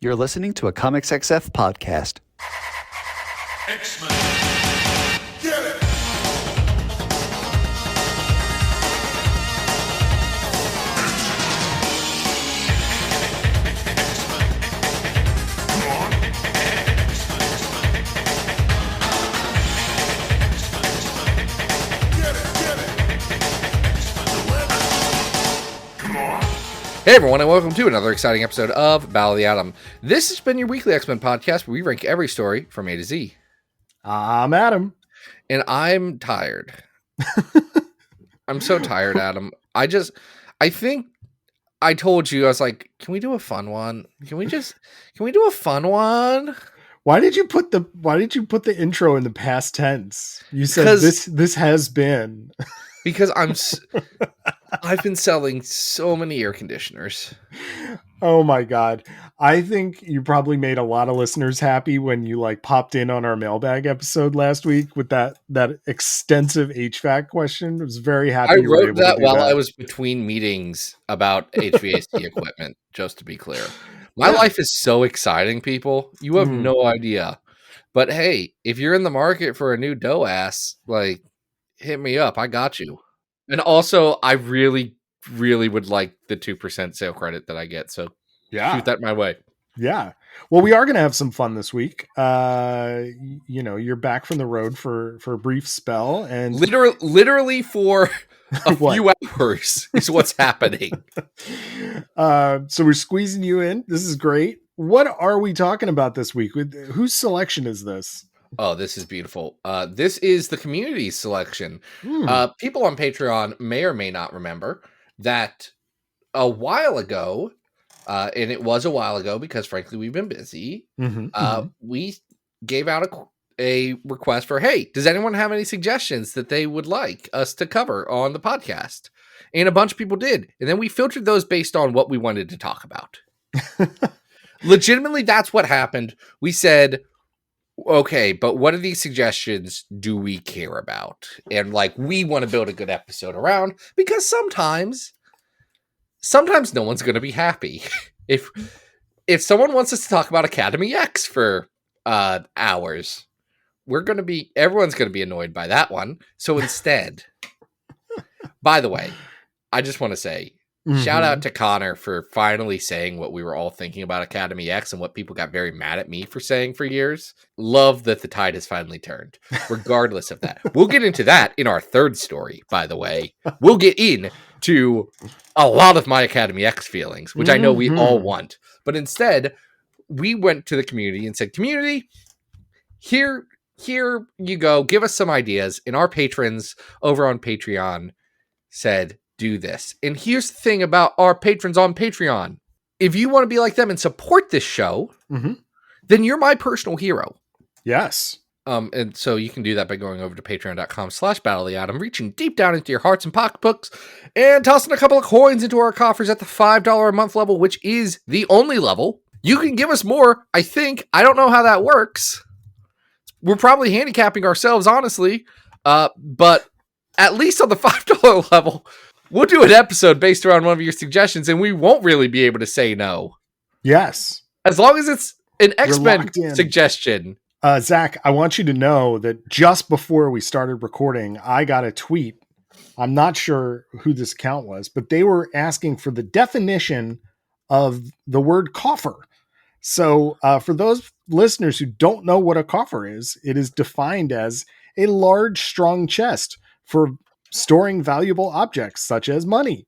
You're listening to a Comics XF podcast. X-Men. Get it! Hey everyone, and welcome to another exciting episode of Battle of the Atom. This has been your weekly X-Men podcast where we rank every story from A to Z. I'm Adam. And I'm tired. I'm so tired, Adam. I think I told you, I was like, can we do a fun one? Can we do a fun one? Why did you put the intro in the past tense? You said this has been. Because I've been selling so many air conditioners. Oh my God. I think you probably made a lot of listeners happy when you popped in on our mailbag episode last week with that extensive HVAC question. I was very happy. I wrote that while I was between meetings about HVAC equipment, just to be clear. My life is so exciting, people. You have no idea. But hey, if you're in the market for a new dough ass, hit me up. I got you. And also, I really, really would like the 2% sale credit that I get. So shoot that my way. Yeah. Well, we are going to have some fun this week. You're back from the road for a brief spell, and literally for a few hours is what's happening. So we're squeezing you in. This is great. What are we talking about this week? Whose selection is this? Oh, this is beautiful. This is the community selection. People on Patreon may or may not remember that a while ago, and it was a while ago because, frankly, we've been busy, we gave out a request for, hey, does anyone have any suggestions that they would like us to cover on the podcast? And a bunch of people did. And then we filtered those based on what we wanted to talk about. Legitimately, that's what happened. We said, okay, but what are these suggestions do we care about? And we want to build a good episode around, because sometimes no one's going to be happy. If someone wants us to talk about Academy X for hours, everyone's going to be annoyed by that one. So instead, by the way, I just want to say, shout out to Connor for finally saying what we were all thinking about Academy X and what people got very mad at me for saying for years. Love that the tide has finally turned, regardless of that. We'll get into that in our third story, by the way. We'll get into a lot of my Academy X feelings, which I know we all want. But instead, we went to the community and said, community, here you go. Give us some ideas. And our patrons over on Patreon said, do this. And here's the thing about our patrons on Patreon. If you want to be like them and support this show, then you're my personal hero. Yes. And so you can do that by going over to patreon.com/battleoftheatom, reaching deep down into your hearts and pocketbooks, and tossing a couple of coins into our coffers at the $5 a month level, which is the only level. You can give us more, I think. I don't know how that works. We're probably handicapping ourselves, honestly. But at least on the $5 level, we'll do an episode based around one of your suggestions, and we won't really be able to say no. Yes. As long as it's an X-Men suggestion. Zach, I want you to know that just before we started recording, I got a tweet. I'm not sure who this account was, but they were asking for the definition of the word coffer. So for those listeners who don't know what a coffer is, it is defined as a large, strong chest for storing valuable objects such as money.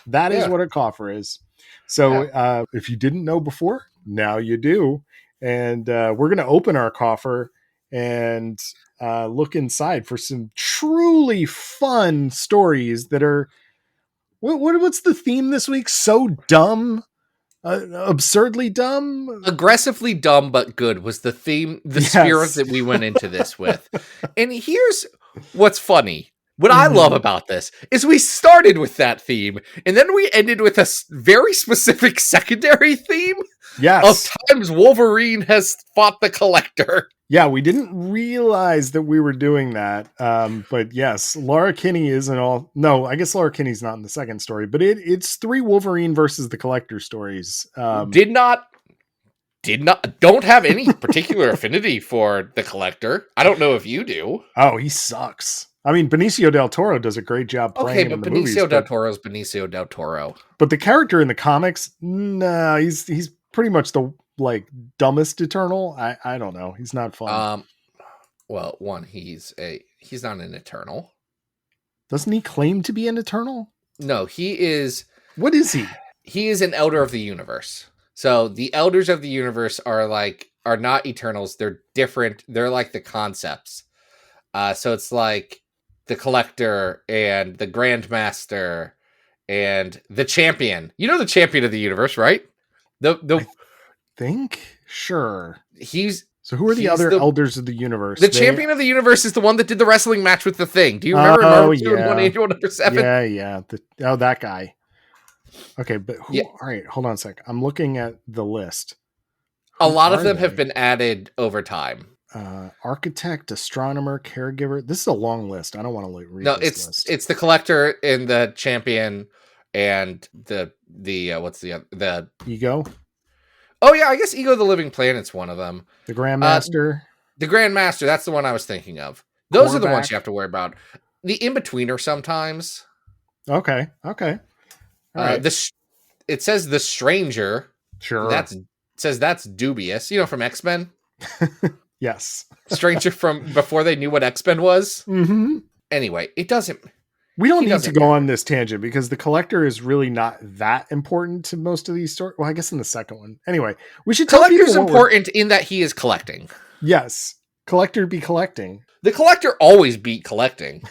That is what a coffer is. So if you didn't know before, now you do. And we're going to open our coffer and look inside for some truly fun stories that are, what's the theme this week? So dumb, absurdly dumb, aggressively dumb, but good was the theme, the spirit that we went into this with. And here's what's funny. What I love about this is we started with that theme, and then we ended with a very specific secondary theme of times Wolverine has fought the Collector. Yeah, we didn't realize that we were doing that. But yes, Laura Kinney isn't all... No, I guess Laura Kinney's not in the second story, but it's 3 Wolverine versus the Collector stories. Did not don't have any particular affinity for the Collector. I don't know if you do. Oh, he sucks. I mean, Benicio del Toro does a great job playing him in the movies. Benicio del Toro's Benicio del Toro. But the character in the comics, nah, he's pretty much the dumbest Eternal. I don't know. He's not fun. Well, one, he's not an Eternal. Doesn't he claim to be an Eternal? No, he is. What is he? He is an Elder of the Universe. So the Elders of the Universe are not Eternals. They're different. They're like the concepts. So it's like the Collector and the Grandmaster and the Champion. You know the Champion of the Universe, right? I think? Sure. So who are the other Elders of the Universe? The Champion of the Universe is the one that did the wrestling match with the Thing. Do you remember number 2 and 1 Angel number 7? Yeah. That guy. Okay, but who? Yeah. All right, hold on a sec. I'm looking at the list. A lot of them have been added over time. Architect, astronomer, caregiver. This is a long list. I don't want to read. No, this list. It's the Collector and the Champion and the what's the Ego. Oh yeah, I guess Ego the Living Planet's one of them. The Grandmaster. The Grandmaster. That's the one I was thinking of. Those are the ones you have to worry about. The in-betweener sometimes. Okay. All right. It says the Stranger. Sure. Says that's dubious. You know, from X-Men. Yes. Stranger from before they knew what X-Men was. Mm-hmm. Anyway, it doesn't. We don't need to go on this tangent because the Collector is really not that important to most of these stories. Well, I guess in the second one. Anyway, we should tell Collector's important in that he is collecting. Yes. Collector be collecting. The Collector always beat collecting.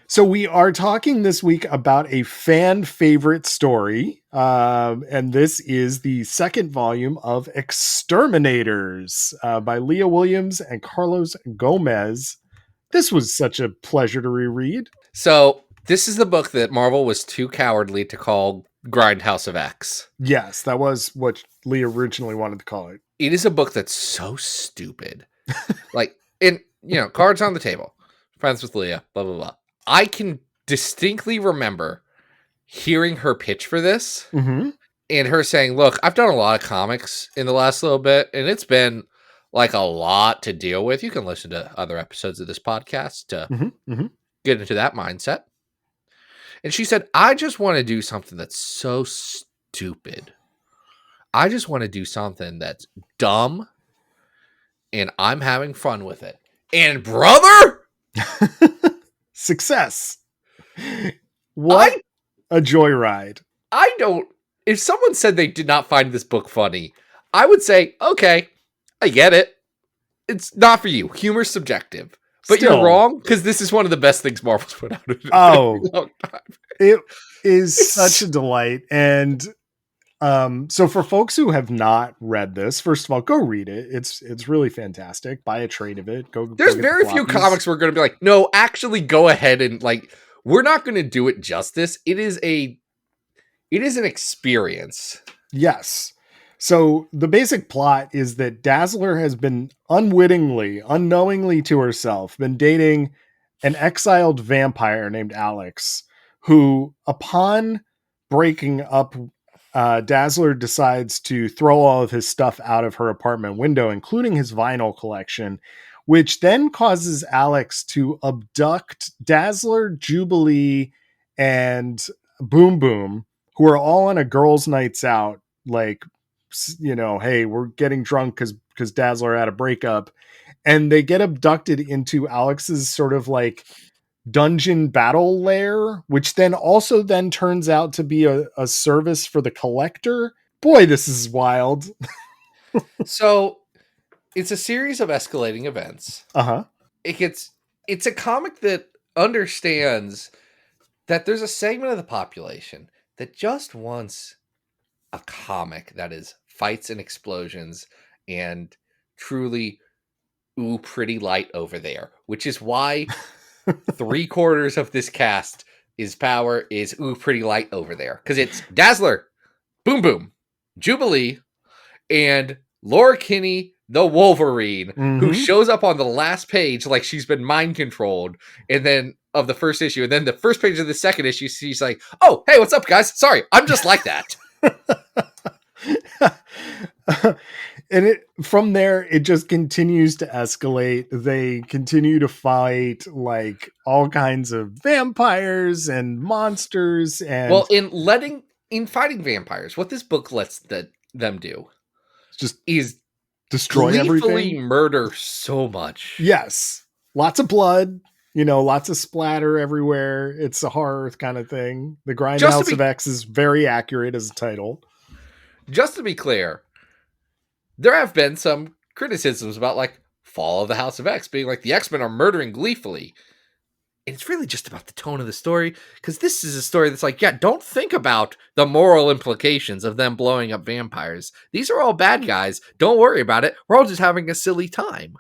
So we are talking this week about a fan favorite story. And this is the second volume of X-Terminators by Leah Williams and Carlos Gomez. This was such a pleasure to reread. So this is the book that Marvel was too cowardly to call Grindhouse of X. Yes, that was what Leah originally wanted to call it. It is a book that's so stupid. Cards on the table. Friends with Leah, blah, blah, blah. I can distinctly remember hearing her pitch for this and her saying, look, I've done a lot of comics in the last little bit, and it's been like a lot to deal with. You can listen to other episodes of this podcast to get into that mindset. And she said, I just want to do something that's so stupid. I just want to do something that's dumb, and I'm having fun with it. And brother, success. What a joyride. If someone said they did not find this book funny, I would say, okay, I get it. It's not for you. Humor's subjective. But still, you're wrong, because this is one of the best things Marvel's put out in a very long time. It is such a delight. And so for folks who have not read this, first of all, go read it. It's really fantastic. Buy a trade of it. There's very few comics we're going to be like, no, actually go ahead and we're not going to do it justice. It is an experience. Yes. So the basic plot is that Dazzler has been unknowingly to herself, been dating an exiled vampire named Alex, who upon breaking up, Dazzler decides to throw all of his stuff out of her apartment window, including his vinyl collection, which then causes Alex to abduct Dazzler, Jubilee, and Boom Boom, who are all on a girls' nights out, hey, we're getting drunk because Dazzler had a breakup, and they get abducted into Alex's sort of dungeon battle lair, which then turns out to be a service for the Collector. Boy, this is wild. So it's a series of escalating events. It's a comic that understands that there's a segment of the population that just wants a comic that is fights and explosions and truly pretty light over there, which is why 3/4 of this cast is pretty light over there, because it's Dazzler, Boom Boom, Jubilee, and Laura Kinney the Wolverine, who shows up on the last page like she's been mind controlled, and then of the first issue, and then the first page of the second issue, she's like, oh, hey, what's up, guys? Sorry, I'm just like that. And from there, it just continues to escalate. They continue to fight like all kinds of vampires and monsters, and Well, in fighting vampires, what this book lets them do just is destroy gleefully everything. murder so much. Yes, lots of blood. Lots of splatter everywhere. It's a horror kind of thing. The Grindhouse of X is very accurate as a title. Just to be clear, there have been some criticisms about like Fall of the House of X being like the X-Men are murdering gleefully. And it's really just about the tone of the story, because this is a story that's like, yeah, don't think about the moral implications of them blowing up vampires. These are all bad guys. Don't worry about it. We're all just having a silly time.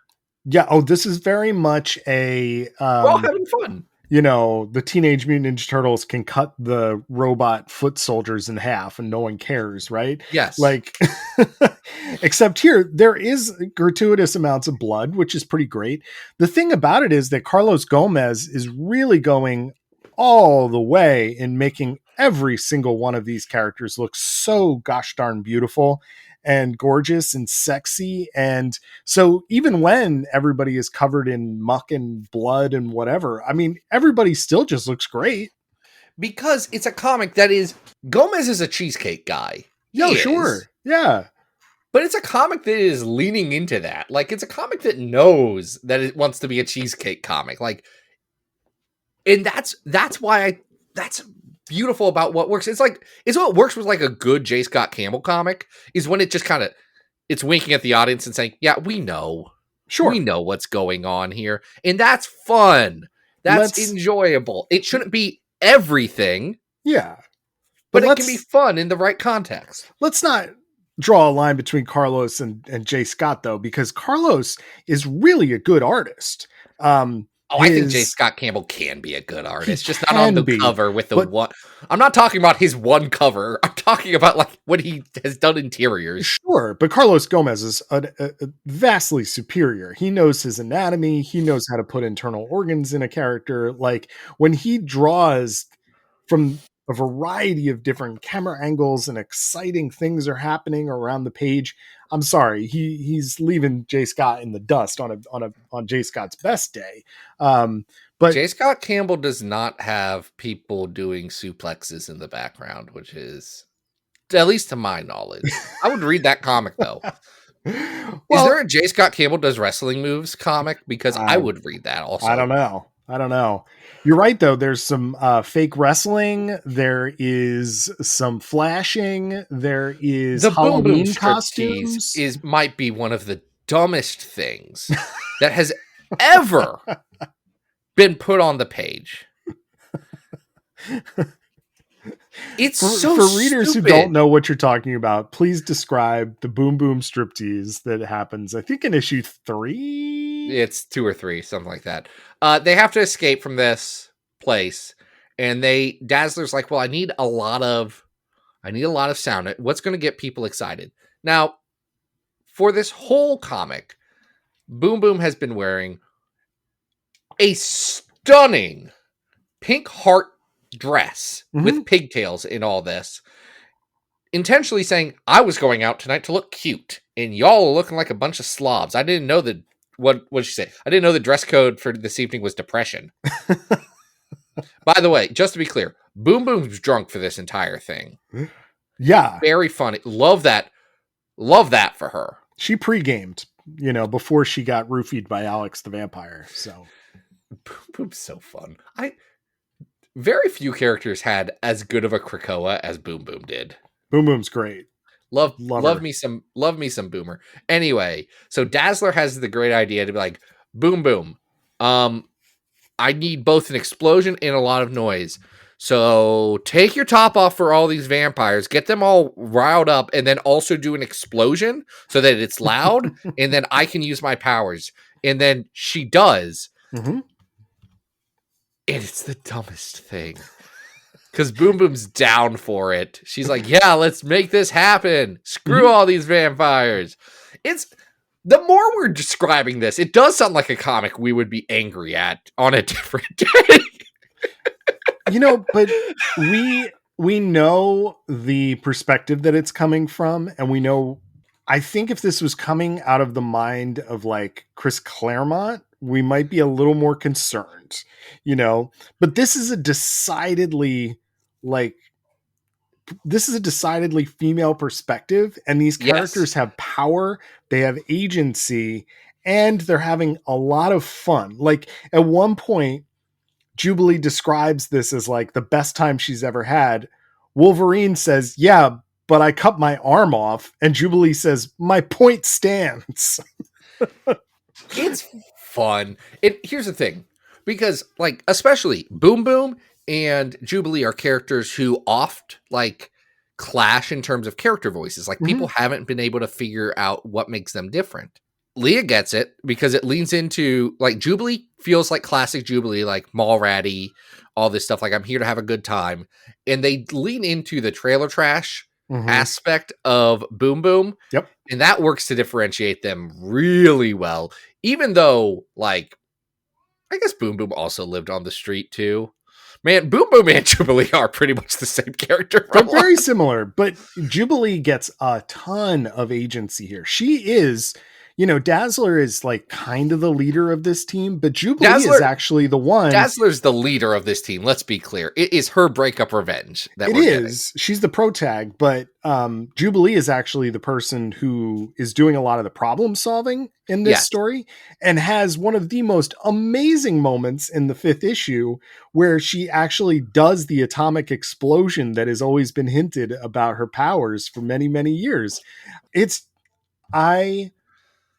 Yeah. Oh, this is very much a We're all having fun. the Teenage Mutant Ninja Turtles can cut the robot foot soldiers in half and no one cares, right? Yes. Like, except here, there is gratuitous amounts of blood, which is pretty great. The thing about it is that Carlos Gomez is really going all the way in making every single one of these characters look so gosh darn beautiful and gorgeous and sexy. And so even when everybody is covered in muck and blood and whatever, I mean, everybody still just looks great. Because it's a comic that is, Gomez is a cheesecake guy. Yeah, sure. Yeah. But it's a comic that is leaning into that. Like, it's a comic that knows that it wants to be a cheesecake comic. Like, and that's that's beautiful about what works. It's what works with like a good J. Scott Campbell comic is when it just kind of, it's winking at the audience and saying, yeah, we know. Sure. We know what's going on here. And that's fun. That's enjoyable. It shouldn't be everything. Yeah. But it can be fun in the right context. Let's not draw a line between Carlos and J. Scott, though, because Carlos is really a good artist. I think J. Scott Campbell can be a good artist, just not on the cover with the one. I'm not talking about his one cover. I'm talking about like what he has done interiors. Sure, but Carlos Gomez is a vastly superior. He knows his anatomy. He knows how to put internal organs in a character. Like when he draws from a variety of different camera angles and exciting things are happening around the page. I'm sorry, he's leaving J. Scott in the dust on J. Scott's best day. But J. Scott Campbell does not have people doing suplexes in the background, which is, at least to my knowledge. I would read that comic though. Well, is there a J. Scott Campbell does wrestling moves comic? Because I would read that also. I don't know. You're right, though. There's some fake wrestling. There is some flashing. There is the Halloween Boom Boom costumes. Might be one of the dumbest things that has ever been put on the page. It's for readers who don't know what you're talking about, please describe the Boom Boom striptease that happens, I think in issue 3. It's 2 or 3, something like that. They have to escape from this place, and Dazzler's like, well, I need a lot of sound. What's going to get people excited? Now, for this whole comic, Boom Boom has been wearing a stunning pink heart dress with pigtails in all this, intentionally saying, I was going out tonight to look cute, and y'all are looking like a bunch of slobs. I didn't know that. What did she say? I didn't know the dress code for this evening was depression. By the way, just to be clear, Boom Boom's drunk for this entire thing. Yeah. Very funny. Love that. Love that for her. She pre-gamed, before she got roofied by Alex the vampire. So Boom Boom's so fun. Very few characters had as good of a Krakoa as Boom Boom did. Boom Boom's great. Love me some Boomer. Anyway, so Dazzler has the great idea to be like, Boom Boom, I need both an explosion and a lot of noise. So take your top off for all these vampires, get them all riled up, and then also do an explosion so that it's loud, and then I can use my powers. And then she does. And it's the dumbest thing. Because Boom Boom's down for it. She's like, yeah, let's make this happen. Screw all these vampires. The more we're describing this, it does sound like a comic we would be angry at on a different day. But we know the perspective that it's coming from, and we know I think if this was coming out of the mind of like Chris Claremont, we might be a little more concerned, you know, but this is a decidedly like, this is a decidedly female perspective, and these characters have power, they have agency, and they're having a lot of fun. Like at one point, Jubilee describes this as like the best time she's ever had. Wolverine says, yeah, but I cut my arm off. And Jubilee says, my point stands. It's fun. Here's the thing, because like, especially Boom Boom and Jubilee are characters who oft like clash in terms of character voices. Like people haven't been able to figure out what makes them different. Leah gets it because it leans into like Jubilee feels like classic Jubilee, like mall ratty, all this stuff. Like I'm here to have a good time. And they lean into the trailer trash aspect of Boom Boom. Yep. And that works to differentiate them really well. Even though like, I guess Boom Boom also lived on the street too. Man, Boom Boom and Jubilee are pretty much the same character. They're very similar, but Jubilee gets a ton of agency here. She is, you know, Dazzler is like kind of the leader of this team, but Jubilee is actually the one. Dazzler's the leader of this team. Let's be clear. It is her breakup revenge. That it we're is. Getting. She's the protag, but Jubilee is actually the person who is doing a lot of the problem solving in this story, and has one of the most amazing moments in the 5th issue where she actually does the atomic explosion that has always been hinted about her powers for many, many years. I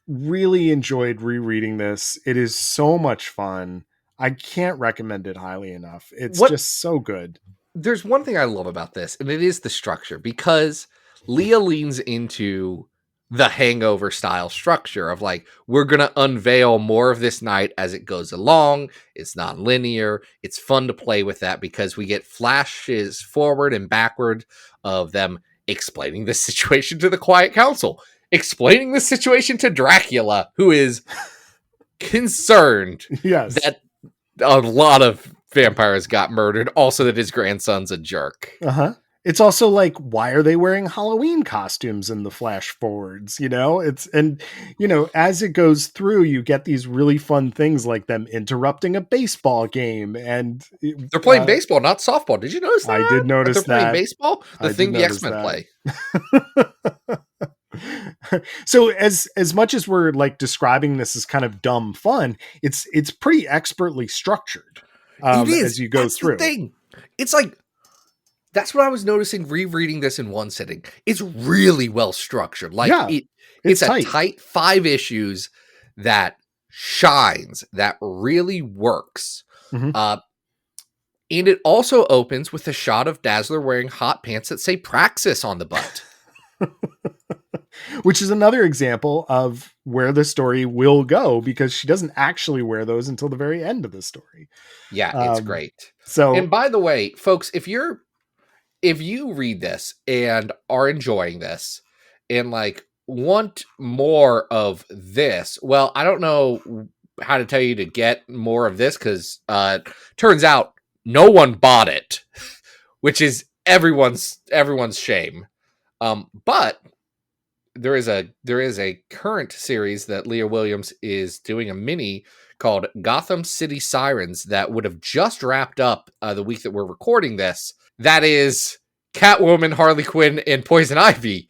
really enjoyed rereading this. It is so much fun. I can't recommend it highly enough. It's just so good. There's one thing I love about this, and it is the structure, because Leah leans into the Hangover style structure of like, we're going to unveil more of this night as it goes along. It's non-linear. It's fun to play with that because we get flashes forward and backward of them explaining the situation to the Quiet Council, explaining the situation to Dracula, who is concerned that a lot of vampires got murdered. Also that his grandson's a jerk. It's also like, why are they wearing Halloween costumes in the flash forwards? You know, as it goes through, you get these really fun things like them interrupting a baseball game, and they're playing baseball, not softball. Did you notice that? I did notice that. They're playing baseball, the thing the X-Men play. So as much as we're like describing this as kind of dumb fun, it's pretty expertly structured as you go through. The thing. It's like, that's what I was noticing rereading this in one sitting. It's really well structured. Like it's a tight 5 issues that shines, that really works. And it also opens with a shot of Dazzler wearing hot pants that say Praxis on the butt. Which is another example of where the story will go, because she doesn't actually wear those until the very end of the story. Yeah, it's great. So, and by the way, folks, if you read this and are enjoying this and like want more of this, well, I don't know how to tell you to get more of this, because turns out no one bought it, which is everyone's shame. But there is a current series that Leah Williams is doing a mini called Gotham City Sirens that would have just wrapped up the week that we're recording this. That is Catwoman, Harley Quinn, and Poison Ivy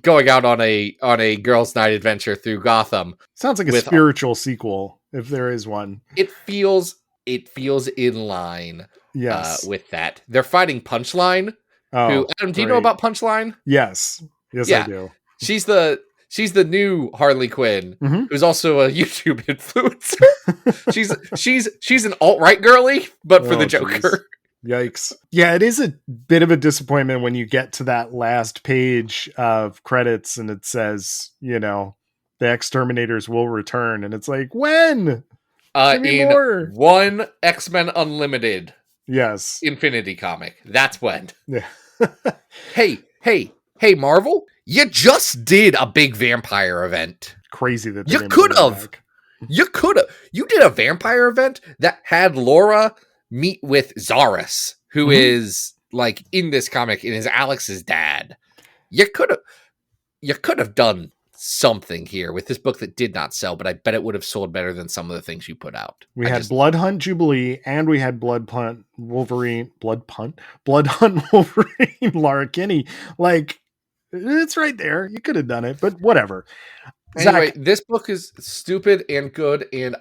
going out on a girls' night adventure through Gotham. Sounds like a spiritual sequel, if there is one. It feels in line with that. They're fighting Punchline. Who, Adam, do you know about Punchline? Yes, I do. She's the new Harley Quinn, who's also a YouTube influencer. she's an alt-right girly, but for the Joker. Geez. Yikes. Yeah, it is a bit of a disappointment when you get to that last page of credits and it says, you know, the X-Terminators will return. And it's like, when? In more. One X-Men Unlimited. Yes. Infinity comic. That's when. Yeah. Hey, Marvel, you just did a big vampire event. Crazy that you could have. You did a vampire event that had Laura meet with Zaris, who is like in this comic and is Alex's dad. You could have done something here with this book that did not sell, but I bet it would have sold better than some of the things you put out. We had Blood Hunt Jubilee, and we had Blood Hunt Wolverine, Blood Hunt Wolverine, Laura Kinney. Like, it's right there. You could have done it, but whatever. Anyway, Zach, this book is stupid and good, and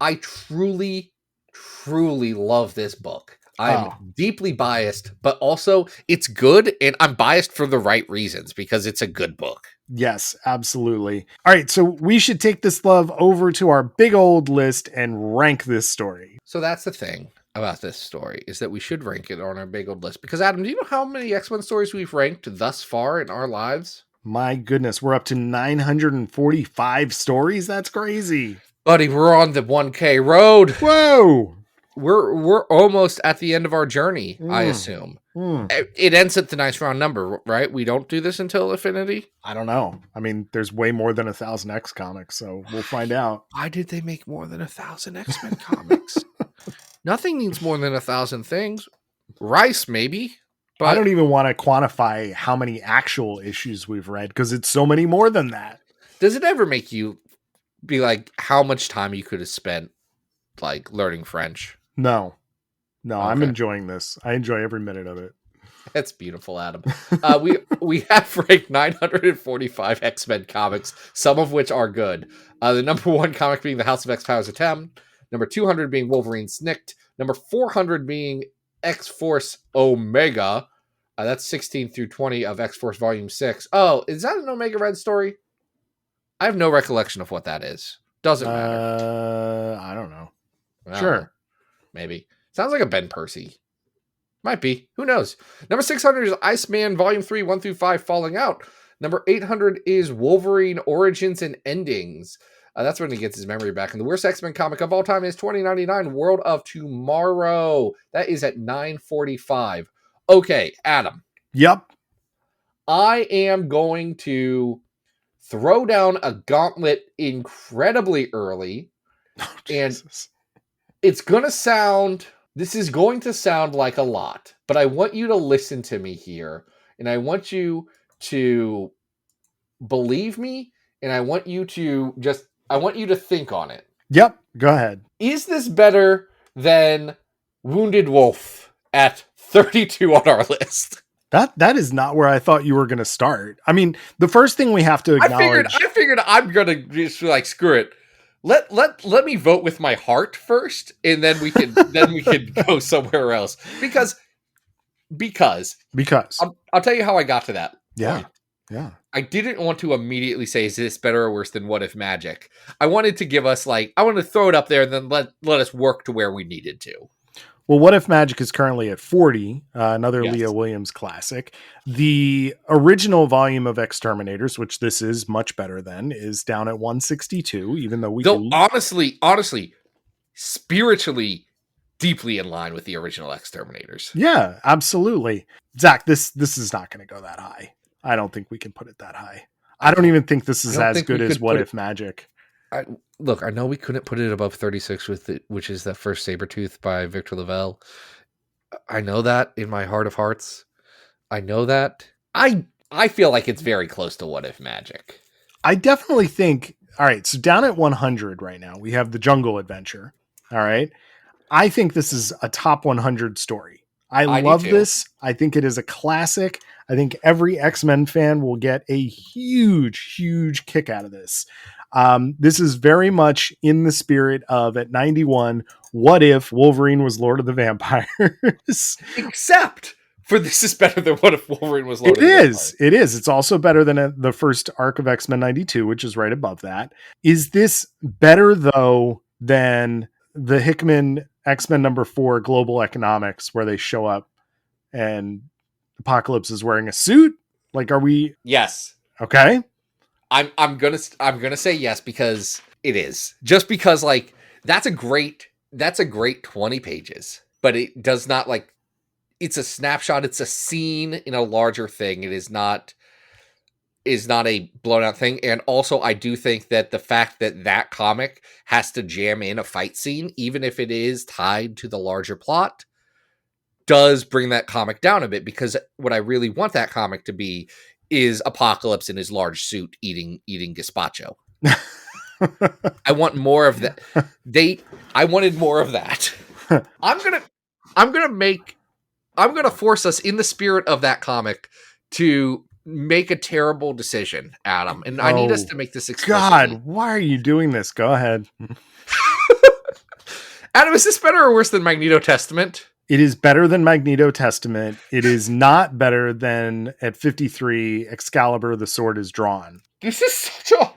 I truly, truly love this book. I'm deeply biased, but also it's good, and I'm biased for the right reasons because it's a good book. yes, absolutely. All right, so we should take this love over to our big old list and rank this story. So that's the thing about this story, is that we should rank it on our big old list. Because Adam, do you know how many X-Men stories we've ranked thus far in our lives? My goodness, we're up to 945 stories. That's crazy. Buddy, we're on the 1K road. Whoa. We're almost at the end of our journey, I assume. It ends at the nice round number, right? We don't do this until Affinity? I don't know. I mean, there's way more than 1,000 X comics, so we'll find out. Why did they make more than 1,000 X-Men comics? Nothing needs more than 1,000 things. Rice, maybe. But I don't even want to quantify how many actual issues we've read because it's so many more than that. Does it ever make you be like, how much time you could have spent like learning French? No, okay. I'm enjoying this. I enjoy every minute of it. That's beautiful, Adam. We have ranked 945 X-Men comics, some of which are good. The number 1 comic being the House of X Powers of 10, number 200 being Wolverine Snicked, number 400 being X-Force Omega. That's 16 through 20 of X-Force Volume 6. Oh, is that an Omega Red story? I have no recollection of what that is. Doesn't matter. I don't know. Sure. Maybe. Sounds like a Ben Percy. Might be. Who knows? Number 600 is Iceman Volume 3, 1 through 5, Falling Out. Number 800 is Wolverine Origins and Endings. That's when he gets his memory back. And the worst X-Men comic of all time is 2099, World of Tomorrow. That is at 945. Okay, Adam. Yep. I am going to throw down a gauntlet incredibly early. And it's going to sound... This is going to sound like a lot, but I want you to listen to me here, and I want you to believe me, and I want you to think on it. Yep, go ahead. Is this better than Wounded Wolf at 32 on our list? That is not where I thought you were going to start. I mean, the first thing we have to acknowledge... I figured I'm going to just like, screw it. Let me vote with my heart first, and then we can go somewhere else. Because I'll tell you how I got to that. Yeah. point. Yeah. I didn't want to immediately say, is this better or worse than What If Magic? I wanted to give us I wanted to throw it up there and then let us work to where we needed to. Well, What If Magic is currently at 40, another Yes. Leah Williams classic. The original volume of X-Terminators, which this is much better than, is down at 162, even though honestly, spiritually, deeply in line with the original X-Terminators. Yeah, absolutely. Zach, this is not going to go that high. I don't think we can put it that high. I don't even think this is as good as What If Magic. Look, I know we couldn't put it above 36 which is the first Sabretooth by Victor Lavelle. I know that in my heart of hearts. I know that. I feel like it's very close to What If Magic. I definitely think, all right, so down at 100 right now, we have the Jungle Adventure. All right. I think this is a top 100 story. I love this. I think it is a classic. I think every X-Men fan will get a huge, huge kick out of this. This is very much in the spirit of, at 91, what if Wolverine was Lord of the Vampires? Except for this is better than What If Wolverine was Lord of the Vampires. It is. It's also better than the first arc of X-Men 92, which is right above that. Is this better, though, than the Hickman X-Men number 4 Global Economics, where they show up and Apocalypse is wearing a suit? Like, are we? Yes. Okay. I'm gonna say yes, because it is. Just because that's a great 20 pages, but it does not it's a snapshot, it's a scene in a larger thing. It is not a blown out thing. And also I do think that the fact that comic has to jam in a fight scene, even if it is tied to the larger plot, does bring that comic down a bit, because what I really want that comic to be is Apocalypse in his large suit eating gazpacho. I want more of that. I wanted more of that. I'm gonna force us in the spirit of that comic to make a terrible decision, Adam. And I need us to make this explicit. God, why are you doing this? Go ahead. Adam, is this better or worse than Magneto Testament? It is better than Magneto Testament. It is not better than at 53, Excalibur, the sword is drawn. This is such a...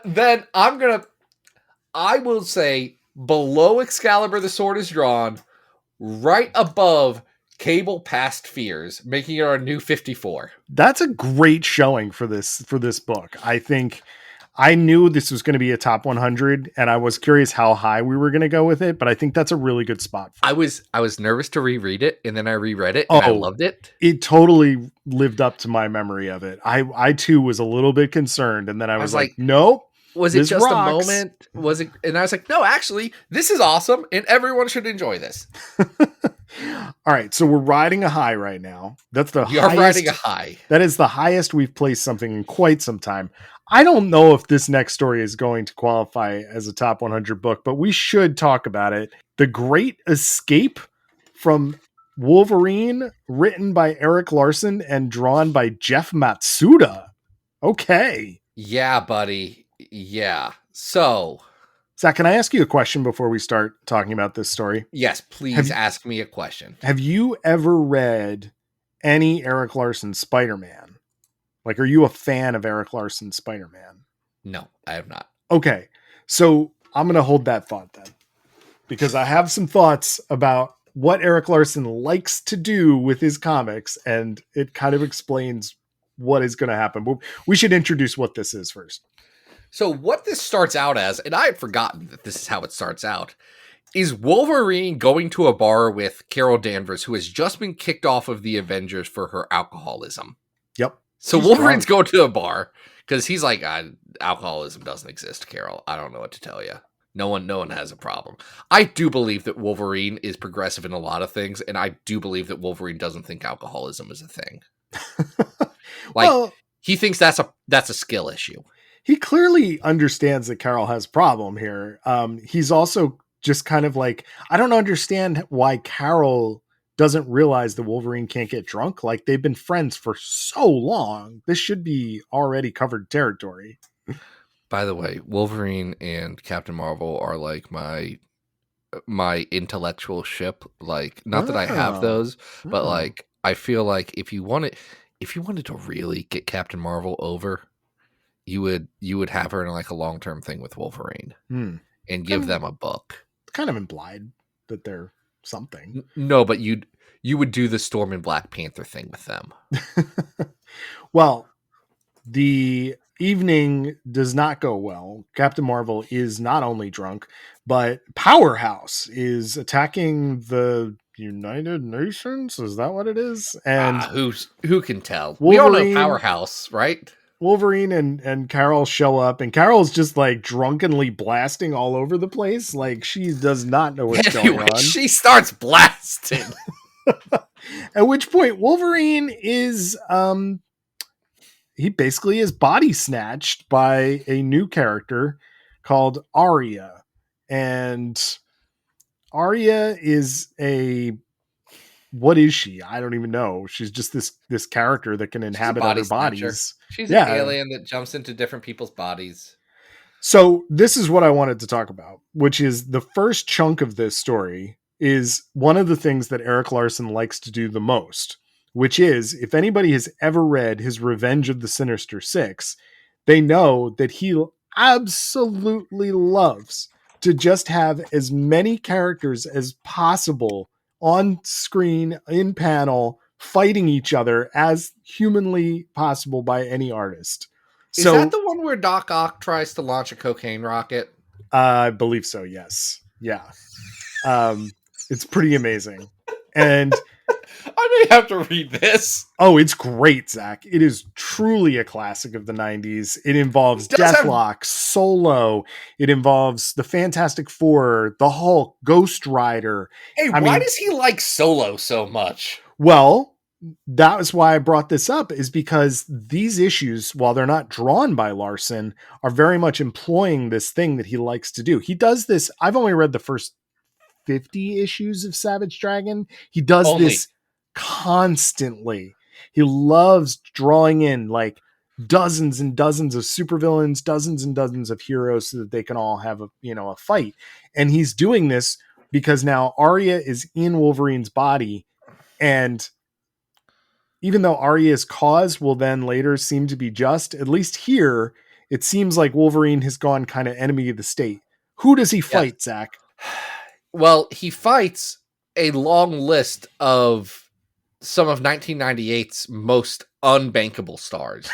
Then I will say below Excalibur, the sword is drawn, right above Cable Past Fears, making it our new 54. That's a great showing for this book. I think I knew this was going to be a top 100, and I was curious how high we were going to go with it, but I think that's a really good spot. I was nervous to reread it, and then I reread it, and I loved it. It totally lived up to my memory of it. I too was a little bit concerned, and then I was like, nope. Was it just a moment? Was it? And I was like, no, actually, this is awesome, and everyone should enjoy this. All right, so we're riding a high right now. That's the highest. You're riding a high. That is the highest we've placed something in quite some time. I don't know if this next story is going to qualify as a top 100 book, but we should talk about it. The Great Escape from Wolverine, written by Eric Larson and drawn by Jeff Matsuda. Okay. Yeah, buddy. Yeah. So, Zach, can I ask you a question before we start talking about this story? Yes, please ask me a question. Have you ever read any Eric Larson Spider-Man? Like, are you a fan of Eric Larson's Spider-Man? No, I have not. Okay, so I'm going to hold that thought then, because I have some thoughts about what Eric Larson likes to do with his comics, and it kind of explains what is going to happen. But we should introduce what this is first. So what this starts out as, and I had forgotten that this is how it starts out, is Wolverine going to a bar with Carol Danvers, who has just been kicked off of the Avengers for her alcoholism. Yep. So Wolverine's going to a bar because he's like, alcoholism doesn't exist, Carol. I don't know what to tell you. No one has a problem. I do believe that Wolverine is progressive in a lot of things, and I do believe that Wolverine doesn't think alcoholism is a thing. He thinks that's a skill issue. He clearly understands that Carol has a problem here. He's also just kind of like, I don't understand why Carol doesn't realize that Wolverine can't get drunk. Like, they've been friends for so long. This should be already covered territory. By the way, Wolverine and Captain Marvel are like my intellectual ship. Like, not that I have those, but like, I feel like if you wanted to really get Captain Marvel over, you would have her in like a long-term thing with Wolverine and give them a book. Kind of implied that they're something. No, but you would do the Storm and Black Panther thing with them. Well, the evening does not go well. Captain Marvel is not only drunk, but Powerhouse is attacking the United Nations. Is that what it is? And who can tell? Wolverine, we all know Powerhouse, right? Wolverine and Carol show up, and Carol's just like drunkenly blasting all over the place. Like, she does not know what's going on. She starts blasting. At which point Wolverine is he basically is body snatched by a new character called Arya. And Arya is what is she? I don't even know. She's just this character that can inhabit other bodies. She's an alien that jumps into different people's bodies. So this is what I wanted to talk about, which is the first chunk of this story is one of the things that Eric Larson likes to do the most, which is, if anybody has ever read his Revenge of the Sinister Six, they know that he absolutely loves to just have as many characters as possible on screen, in panel, fighting each other as humanly possible by any artist. Is that the one where Doc Ock tries to launch a cocaine rocket? I believe so, yes. Yeah. It's pretty amazing. And I may have to read this. Oh, it's great, Zach. It is truly a classic of the 90s. It involves Deathlock, Solo. It involves the Fantastic Four, the Hulk, Ghost Rider. Hey, why does he like Solo so much? Well, that was why I brought this up, is because these issues, while they're not drawn by Larson, are very much employing this thing that he likes to do. He does this. I've only read the first 50 issues of Savage Dragon. He does this constantly. He loves drawing in like dozens and dozens of supervillains, dozens and dozens of heroes so that they can all have a fight. And he's doing this because now Arya is in Wolverine's body, and even though Arya's cause will then later seem to be just, at least here, it seems like Wolverine has gone kind of enemy of the state. Who does he fight, Zach? Well, he fights a long list of some of 1998's most unbankable stars.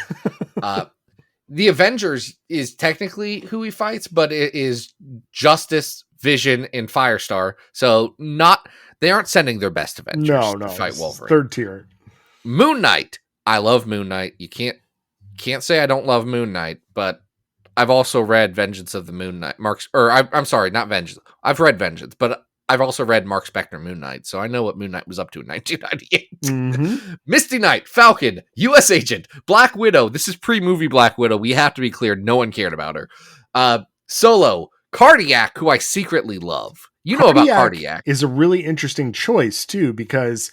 The Avengers is technically who he fights, but it is Justice, Vision, and Firestar. So they aren't sending their best Avengers to fight Wolverine. Third tier. Moon Knight. I love Moon Knight. You can't say I don't love Moon Knight, but I've also read Vengeance of the Moon Knight. I'm sorry, not Vengeance. I've read Vengeance, but I've also read Mark Spector Moon Knight, so I know what Moon Knight was up to in 1998. Mm-hmm. Misty Knight, Falcon, U.S. Agent, Black Widow. This is pre-movie Black Widow. We have to be clear, no one cared about her. Solo, Cardiac, who I secretly love. You know about Cardiac. Is a really interesting choice, too, because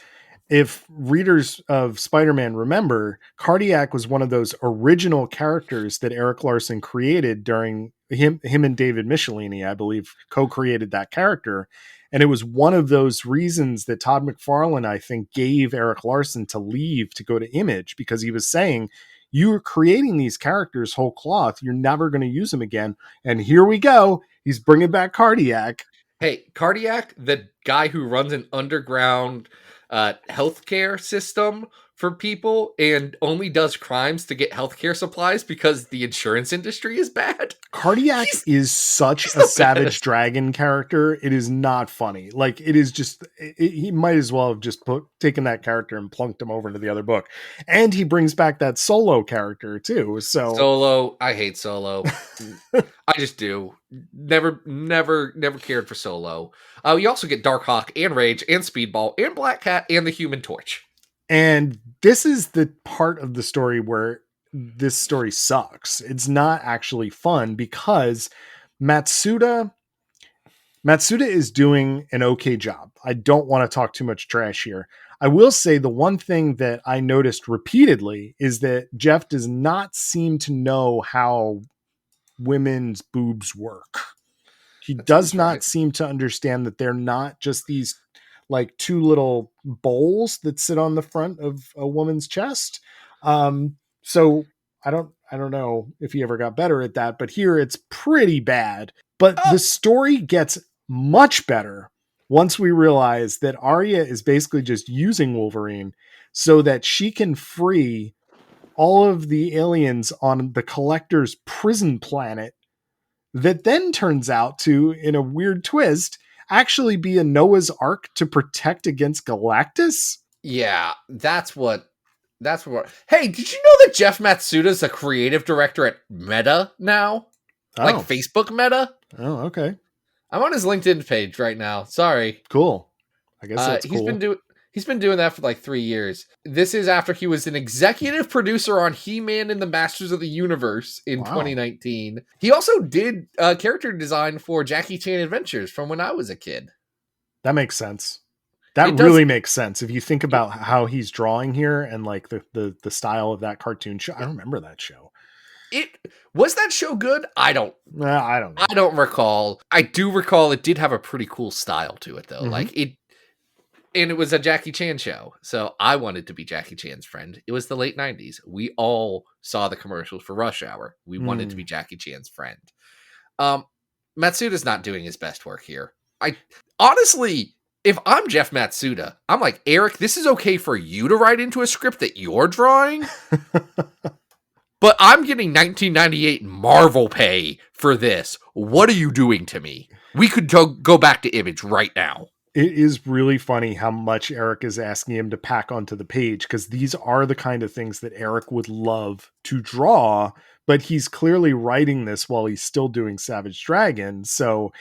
if readers of Spider-Man remember, Cardiac was one of those original characters that Eric Larson created during him and David Michelini, I believe, co-created that character. And it was one of those reasons that Todd McFarlane, I think, gave Eric Larson to leave to go to Image, because he was saying, you're creating these characters whole cloth. You're never going to use them again. And here we go. He's bringing back Cardiac. Hey, Cardiac, the guy who runs an underground healthcare system for people and only does crimes to get healthcare supplies because the insurance industry is bad. Cardiac is such a Savage Dragon character. It is not funny. Like, it is just, he might as well have just taken that character and plunked him over into the other book. And he brings back that Solo character too. So Solo, I hate Solo. I just do. Never cared for Solo. You also get Darkhawk and Rage and Speedball and Black Cat and the Human Torch. And this is the part of the story where this story sucks. It's not actually fun because Matsuda is doing an okay job. I don't want to talk too much trash here. I will say the one thing that I noticed repeatedly is that Jeff does not seem to know how women's boobs work. He does not seem to understand that they're not just these like two little bowls that sit on the front of a woman's chest. So I don't know if he ever got better at that, but here it's pretty bad. But the story gets much better once we realize that Arya is basically just using Wolverine so that she can free all of the aliens on the Collector's prison planet, that then turns out to, in a weird twist, actually be a Noah's Ark to protect against Galactus. Yeah, that's what. Hey, did you know that Jeff Matsuda's a creative director at Meta now? Like Facebook Meta? Oh, okay. I'm on his LinkedIn page right now. Sorry. Cool. I guess that's cool. He's been doing that for like 3 years. This is after he was an executive producer on He-Man and the Masters of the Universe in 2019. He also did character design for Jackie Chan Adventures from when I was a kid. That makes sense. That really makes sense if you think about how he's drawing here and like the style of that cartoon show. I remember that show. Was that show good? I don't know. I don't recall. I do recall it did have a pretty cool style to it though. Mm-hmm. Like it. And it was a Jackie Chan show. So I wanted to be Jackie Chan's friend. It was the late 90s. We all saw the commercials for Rush Hour. We wanted to be Jackie Chan's friend. Matsuda's not doing his best work here. Honestly, if I'm Jeff Matsuda, I'm like, Eric, this is okay for you to write into a script that you're drawing. But I'm getting 1998 Marvel pay for this. What are you doing to me? We could go back to Image right now. It is really funny how much Eric is asking him to pack onto the page, because these are the kind of things that Eric would love to draw, but he's clearly writing this while he's still doing Savage Dragon. So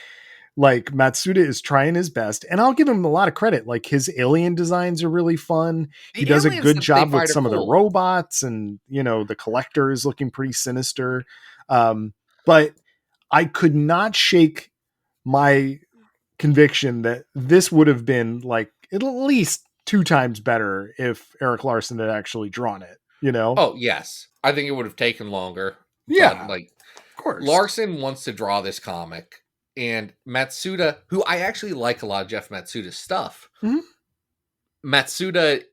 like Matsuda is trying his best, and I'll give him a lot of credit. Like his alien designs are really fun. He The does a aliens good that they job with fight are some of the cool. robots, and the collector is looking pretty sinister. But I could not shake my conviction that this would have been like at least 2 times better if Eric Larson had actually drawn it. Oh, yes. I think it would have taken longer. But Yeah, like of course. Larson wants to draw this comic. And Matsuda, who I actually like a lot of Jeff Matsuda's stuff, Mhm. Matsuda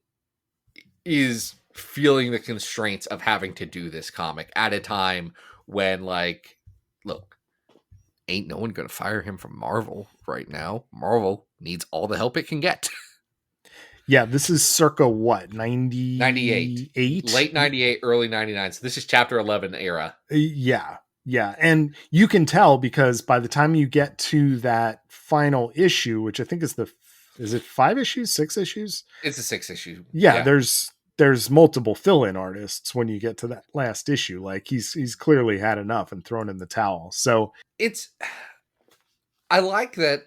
is feeling the constraints of having to do this comic at a time when, like, look, ain't no one gonna fire him from Marvel right now. Marvel needs all the help it can get. Yeah, this is circa what, 98? Late 98, early 99. So this is chapter 11 era. Yeah. Yeah. And you can tell because by the time you get to that final issue, which I think is it 5 issues, 6 issues? It's a 6 issue. Yeah. There's multiple fill-in artists when you get to that last issue. Like he's clearly had enough and thrown in the towel. So I like that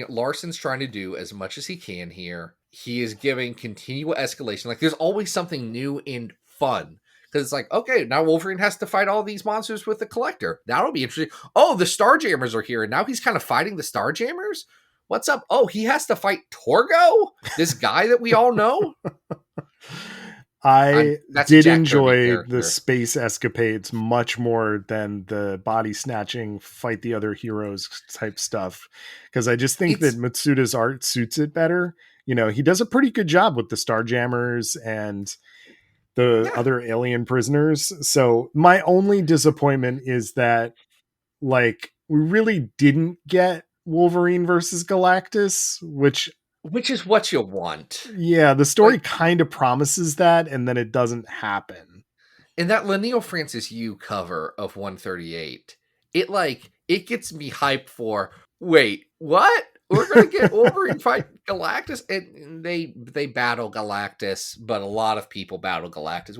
Larson's trying to do as much as he can here. He is giving continual escalation. Like there's always something new and fun. Because it's like, okay, now Wolverine has to fight all these monsters with the Collector. That'll be interesting. Oh, the Starjammers are here, and now he's kind of fighting the Starjammers? What's up? Oh, he has to fight Torgo? This guy that we all know? I That's did Jack Kirby enjoy character. the space escapades much more than the body snatching, fight the other heroes type stuff. Because I just think that Matsuda's art suits it better. He does a pretty good job with the Starjammers and the other alien prisoners. So my only disappointment is that, like, we really didn't get Wolverine versus Galactus, which is what you want. Yeah, the story kind of promises that, and then it doesn't happen. And that Lanil Francis Yu cover of 138, it gets me hyped for, wait, what? We're gonna get Wolverine fight Galactus, and they battle Galactus, but a lot of people battle Galactus.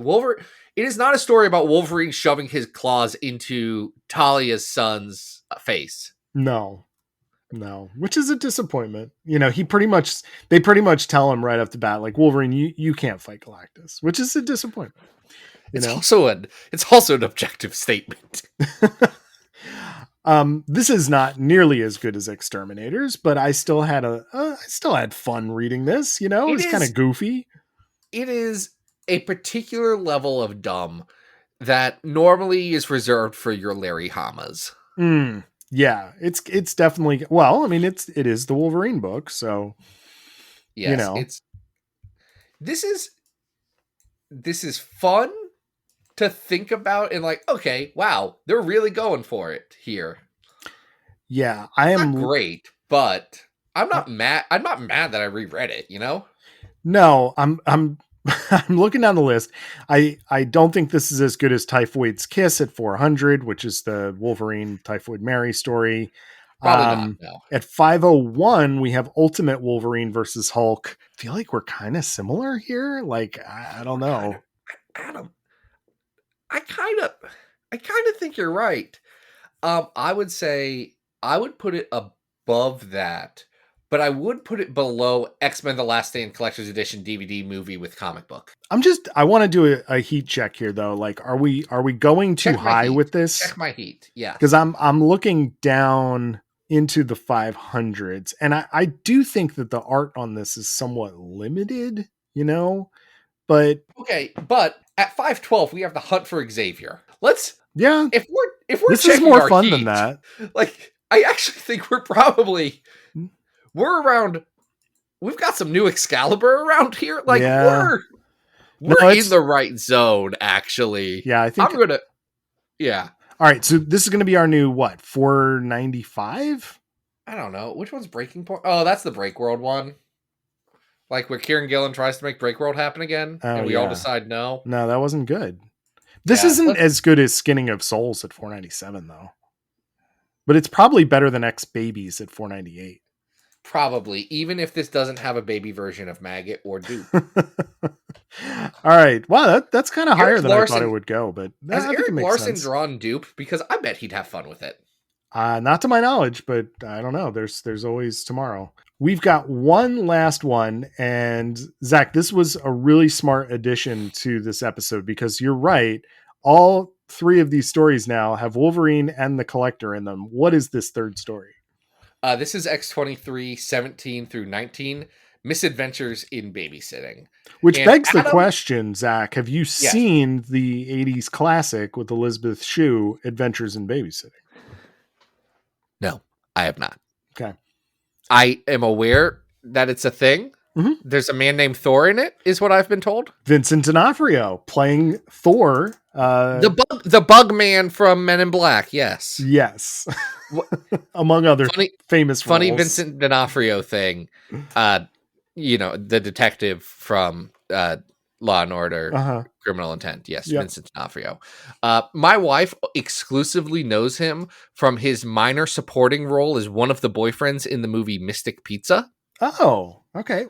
It is not a story about Wolverine shoving his claws into Talia's son's face. No, which is a disappointment. They pretty much tell him right off the bat, like, Wolverine, you can't fight Galactus, which is a disappointment. It's also an objective statement. This is not nearly as good as X-Terminators, but I still had fun reading this. It's kind of goofy. It is a particular level of dumb that normally is reserved for your Larry Hamas. Yeah, it's definitely, well, I mean, it is the Wolverine book, so yes, this is fun to think about, and like, okay, wow, they're really going for it here. Yeah, I am not great, but I'm not mad. I'm not mad that I reread it. No, I'm I'm looking down the list. I don't think this is as good as Typhoid's Kiss at 400, which is the Wolverine Typhoid Mary story. Probably not. No. At 501, we have Ultimate Wolverine versus Hulk. I feel like we're kind of similar here. Like, I don't know. Adam, I kind of think you're right. I would say I would put it above that, but I would put it below X-Men: The Last Stand Collector's Edition DVD movie with comic book. I want to do a heat check here though. Like, are we going too high with this? Check my heat. Yeah. Because I'm looking down into the 500s, and I do think that the art on this is somewhat limited, but okay, but at 512 we have the Hunt for Xavier. If we're this is more fun than that. Like, I actually think we're around. We've got some new Excalibur around here. Like, we're in the right zone, actually. Yeah, I think yeah. All right, so this is going to be our new 495? I don't know. Which one's Breaking Point? Oh, that's the Break World one. Like where Kieran Gillen tries to make Break World happen again, and we all decide no. No, that wasn't good. This isn't as good as Skinning of Souls at 497, though. But it's probably better than X Babies at 498. Probably, even if this doesn't have a baby version of Maggot or Dupe. All right. Wow, that's kind of higher than I thought it would go. But has Eric Larson drawn Dupe? Because I bet he'd have fun with it. Not to my knowledge, but I don't know. There's always tomorrow. We've got one last one, and Zach, this was a really smart addition to this episode because you're right. All three of these stories now have Wolverine and the Collector in them. What is this third story? This is X-23, 17 through 19, Misadventures in Babysitting. Which And begs the Adam- question, Zach, have you seen the 80s classic with Elizabeth Shue, Adventures in Babysitting? No, I have not. Okay. I am aware that it's a thing. Mhm. There's a man named Thor in it, is what I've been told. Vincent D'Onofrio playing Thor. The bug man from Men in Black, yes. Yes. Among other famous funny roles. Vincent D'Onofrio thing. The detective from Law and Order, Criminal Intent. Yes, Yep. Vincent D'Onofrio. My wife exclusively knows him from his minor supporting role as one of the boyfriends in the movie Mystic Pizza. Oh, okay.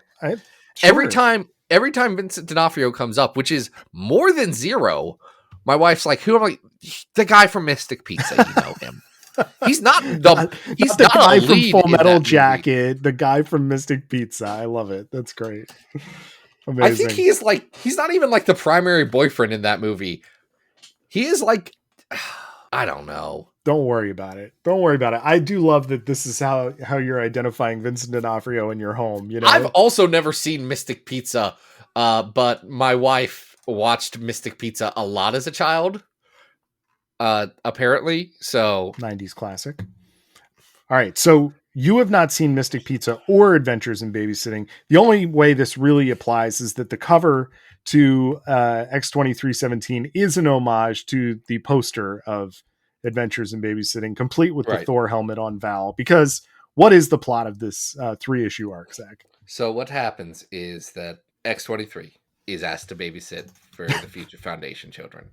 Every time Vincent D'Onofrio comes up, which is more than zero, my wife's like, "Who am I?" The guy from Mystic Pizza. You know him. He's not the guy from lead Full in Metal that movie. Jacket, the guy from Mystic Pizza. I love it. That's great. Amazing. I think he's not even like the primary boyfriend in that movie. He is like, I don't know. Don't worry about it. I do love that this is how you're identifying Vincent D'Onofrio in your home. You know, I've also never seen Mystic Pizza, but my wife watched Mystic Pizza a lot as a child. Apparently, so 90s classic. All right, so you have not seen Mystic Pizza or Adventures in Babysitting. The only way this really applies is that the cover to X-2317 is an homage to the poster of Adventures in Babysitting, complete with the Thor helmet on Val. Because what is the plot of this 3-issue arc, Zach? So what happens is that X-23 is asked to babysit for the future Foundation children,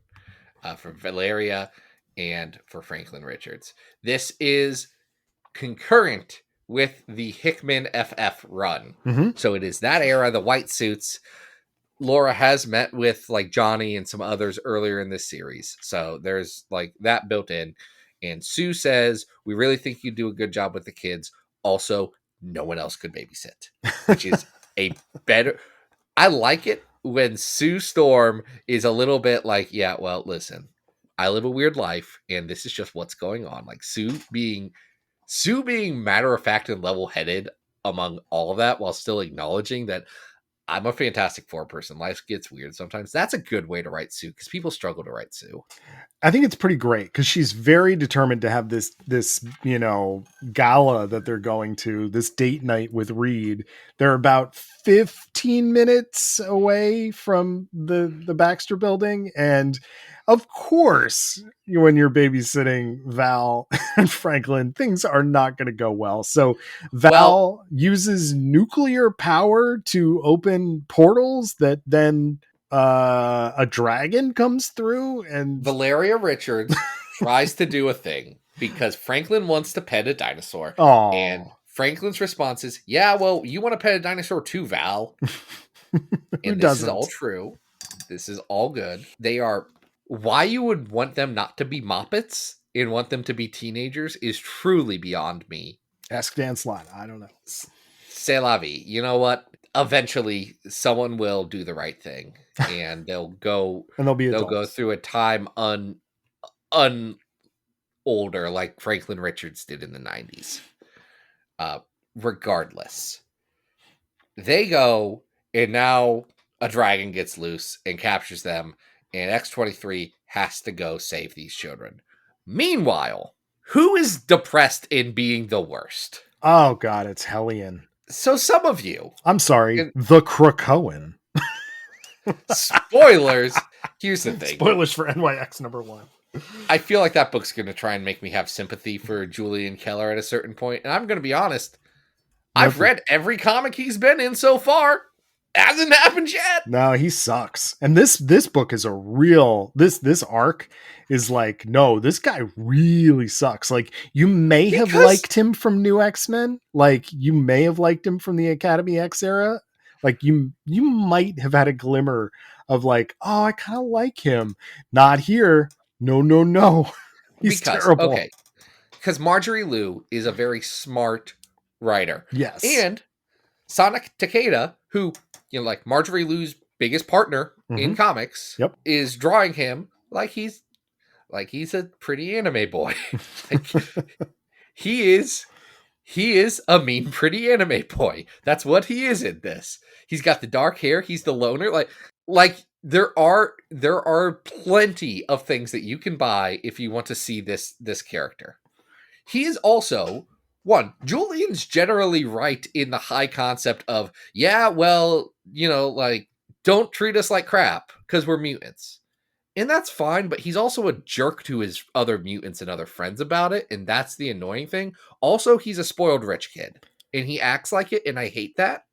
for Valeria and for Franklin Richards. This is concurrent with the Hickman FF run. Mm-hmm. So it is that era, the white suits. Laura has met with like Johnny and some others earlier in this series. So there's like that built in. And Sue says, we really think you do a good job with the kids. Also, no one else could babysit, which is a better. I like it when Sue Storm is a little bit like, yeah, well, listen, I live a weird life and this is just what's going on. Like Sue being matter of fact and level headed among all of that while still acknowledging that I'm a Fantastic Four person. Life gets weird sometimes. That's a good way to write Sue because people struggle to write Sue. I think it's pretty great because she's very determined to have this gala that they're going to, this date night with Reed. They're about 15 minutes away from the Baxter building. And of course, when you're babysitting Val and Franklin, things are not going to go well. So Val uses nuclear power to open portals that then a dragon comes through, and Valeria Richards tries to do a thing because Franklin wants to pet a dinosaur. Aww. And Franklin's response is, yeah, well, you want to pet a dinosaur too, Val. And this is all true. This is all good. They are. Why you would want them not to be Moppets and want them to be teenagers is truly beyond me. Ask Dan Slott. I don't know. C'est la vie. You know what? Eventually, someone will do the right thing, and they'll go. And they'll go through a time older, like Franklin Richards did in the 90s. Regardless, they go, and now a dragon gets loose and captures them, and X-23 has to go save these children. Meanwhile, who is depressed in being the worst? Oh God, it's Hellion. So some of you. I'm sorry, the Krakoan. Spoilers. Here's the thing. Spoilers for NYX #1. I feel like that book's going to try and make me have sympathy for Julian Keller at a certain point. And I'm going to be honest. I've read every comic he's been in so far. Hasn't happened yet. No, he sucks. And this book is a real, this arc is like, no, this guy really sucks. Like you may have liked him from New X-Men. Like you may have liked him from the Academy X era. Like you might have had a glimmer of like, oh, I kind of like him. Not here. No. He's terrible. Okay. because Marjorie Liu is a very smart writer. Yes. And Sonic Takeda, who, like Marjorie Liu's biggest partner in comics, Yep. is drawing him like he's a pretty anime boy. Like, he is a mean, pretty anime boy. That's what he is in this. He's got the dark hair. He's the loner. Like there are plenty of things that you can buy if you want to see this character. He is also one. Julian's generally right in the high concept of, yeah, well, like, don't treat us like crap because we're mutants. And that's fine, but he's also a jerk to his other mutants and other friends about it, and that's the annoying thing. Also, he's a spoiled rich kid, and he acts like it, and I hate that.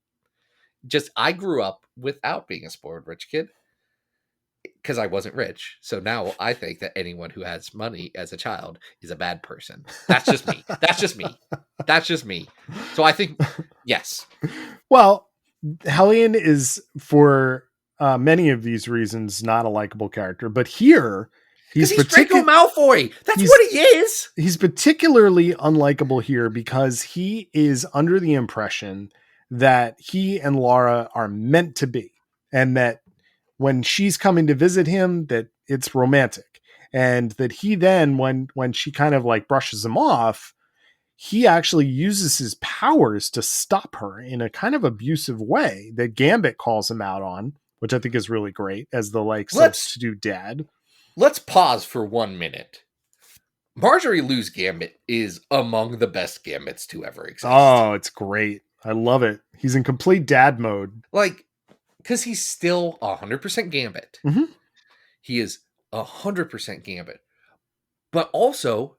I grew up without being a spoiled rich kid because I wasn't rich. So now I think that anyone who has money as a child is a bad person. That's just me. That's just me. So I think, yes. Well, Hellion is, for many of these reasons, not a likable character, but here he's Draco Malfoy. That's what he is. He's particularly unlikable here because he is under the impression that he and Laura are meant to be, and that when she's coming to visit him, that it's romantic, and that he then, when she kind of like brushes him off, he actually uses his powers to stop her in a kind of abusive way that Gambit calls him out on, which I think is really great as the substitute dad. Let's pause for 1 minute. Marjorie Liu's Gambit is among the best Gambits to ever exist. Oh, it's great. I love it. He's in complete dad mode. Like, because he's still 100% Gambit. Mm-hmm. He is 100% Gambit. But also,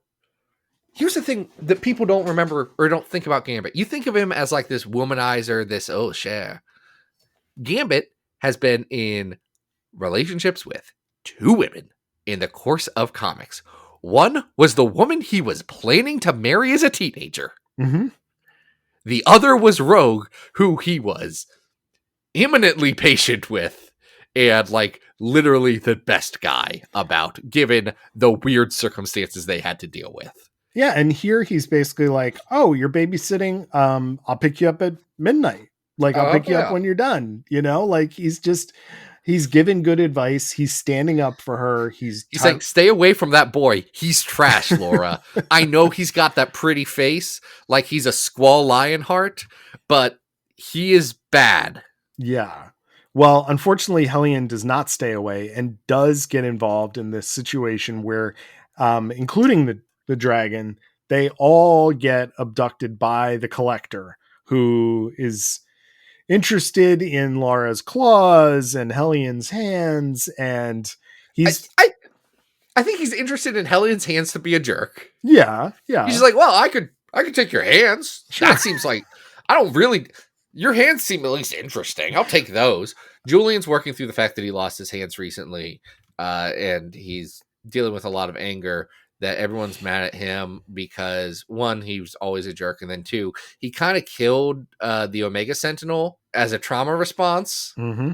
here's the thing that people don't remember or don't think about Gambit. You think of him as like this womanizer, share. Gambit has been in relationships with 2 women in the course of comics. One was the woman he was planning to marry as a teenager. Mm-hmm. The other was Rogue, who he was imminently patient with and like literally the best guy about, given the weird circumstances they had to deal with. Yeah, and here he's basically like, oh, you're babysitting, I'll pick you up at midnight. Like, I'll pick you up when you're done. Like, he's giving good advice. He's standing up for her. He's like, stay away from that boy. He's trash, Laura. I know he's got that pretty face, like he's a Squall Lionheart, but he is bad. Yeah. Well, unfortunately, Hellion does not stay away and does get involved in this situation where, including the dragon, they all get abducted by the Collector, who is interested in Laura's claws and Hellion's hands, and he's I think he's interested in Hellion's hands to be a jerk. Yeah. He's like, well, I could take your hands. Sure. That seems like your hands seem at least interesting. I'll take those. Julian's working through the fact that he lost his hands recently, and he's dealing with a lot of anger that everyone's mad at him because, one, he was always a jerk, and then two, he kind of killed the Omega Sentinel as a trauma response. Mm-hmm.